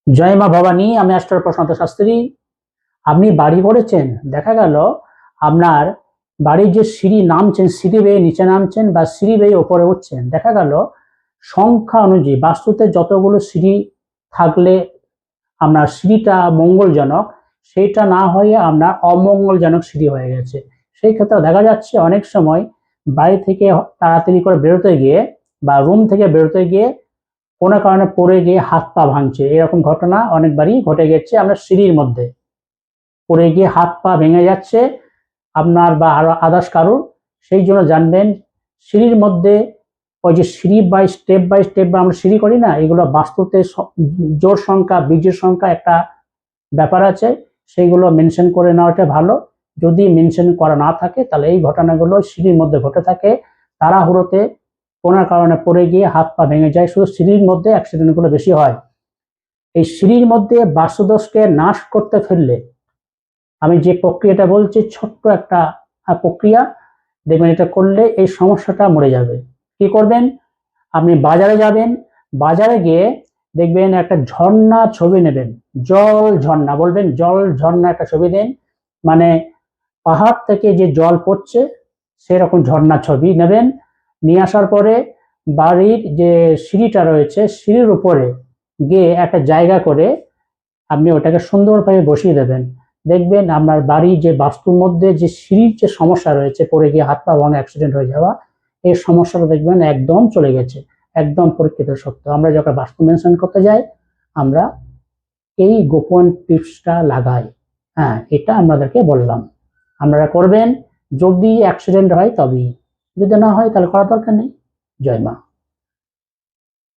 জয় মা ভবানী, আমি অ্যাস্ট্রো প্রশান্ত শাস্ত্রী। আপনি বাড়ি করেছেন, দেখা গেল আপনার বাড়ির যে সিঁড়ি নামছেন, সিঁড়ি বেয়ে নিচে নামছেন বা সিঁড়ি বেয়ে ওপরে উঠছেন, দেখা গেল সংখ্যা অনুযায়ী বাস্তুতে যতগুলো সিঁড়ি থাকলে আপনার সিঁড়িটা মঙ্গলজনক, সেইটা না হয়ে আপনার অমঙ্গলজনক সিঁড়ি হয়ে গেছে। সেই ক্ষেত্রে দেখা যাচ্ছে অনেক সময় বাড়ি থেকে তাড়াতাড়ি করে বেরোতে গিয়ে বা রুম থেকে বেরোতে গিয়ে কোনো কারণে পড়ে গিয়ে হাত পা ভাঙছে, এরকম ঘটনা অনেকবারই ঘটে গেছে। আমরা সিঁড়ির মধ্যে পড়ে গিয়ে হাত পা ভেঙে যাচ্ছে আপনার বা আরো আদার্স কারুর। সেই জন্য জানবেন, সিঁড়ির মধ্যে ওই যে সিঁড়ি বাই স্টেপ বা আমরা সিঁড়ি করি না, এগুলো বাস্তুতে জোর সংখ্যা বীজের সংখ্যা একটা ব্যাপার আছে, সেইগুলো মেনশন করে নেওয়াটা ভালো। যদি মেনশন করা না থাকে তাহলে এই ঘটনাগুলো সিঁড়ির মধ্যে ঘটে থাকে। তাড়াহুড়োতে কোনো কারণে পড়ে গিয়ে হাত পা ভেঙে যায়, শুধু সিঁড়ির মধ্যে অ্যাক্সিডেন্টগুলো বেশি হয়। এই সিঁড়ির মধ্যে বাস্তুদোষকে নাশ করতে ফেললে আমি যে প্রক্রিয়াটা বলছি, ছোট্ট একটা প্রক্রিয়া, দেখবেন এটা করলে এই সমস্যাটা মরে যাবে। কি করবেন? আপনি বাজারে যাবেন, বাজারে গিয়ে দেখবেন একটা ঝর্ণা ছবি নেবেন, জল ঝর্ণা বলবেন, জল ঝর্ণা একটা ছবি দেন, মানে পাহাড় থেকে যে জল পড়ছে সেরকম ঝর্ণা ছবি নেবেন। নিয়ে আসার পরে বাড়ির যে সিঁড়িটা রয়েছে সিঁড়ির উপরে গিয়ে একটা জায়গা করে আপনি ওটাকে সুন্দরভাবে বসিয়ে দেবেন। দেখবেন আপনার বাড়ির যে বাস্তুর মধ্যে যে সিঁড়ির যে সমস্যা রয়েছে, পড়ে গিয়ে হাত পা ভাঙা, অ্যাক্সিডেন্ট হয়ে যাওয়া, এই সমস্যাটা দেখবেন একদম চলে গেছে। একদম পরীক্ষিত সত্য। আমরা যখন বাস্তু মেনশন করতে যাই, আমরা এই গোপন টিপসটা লাগাই। হ্যাঁ, এটা আপনাদেরকে বললাম, আপনারা করবেন। যদি অ্যাক্সিডেন্ট হয় তবেই, যদি না হয় তাহলে করার দরকার নেই। জয় মা।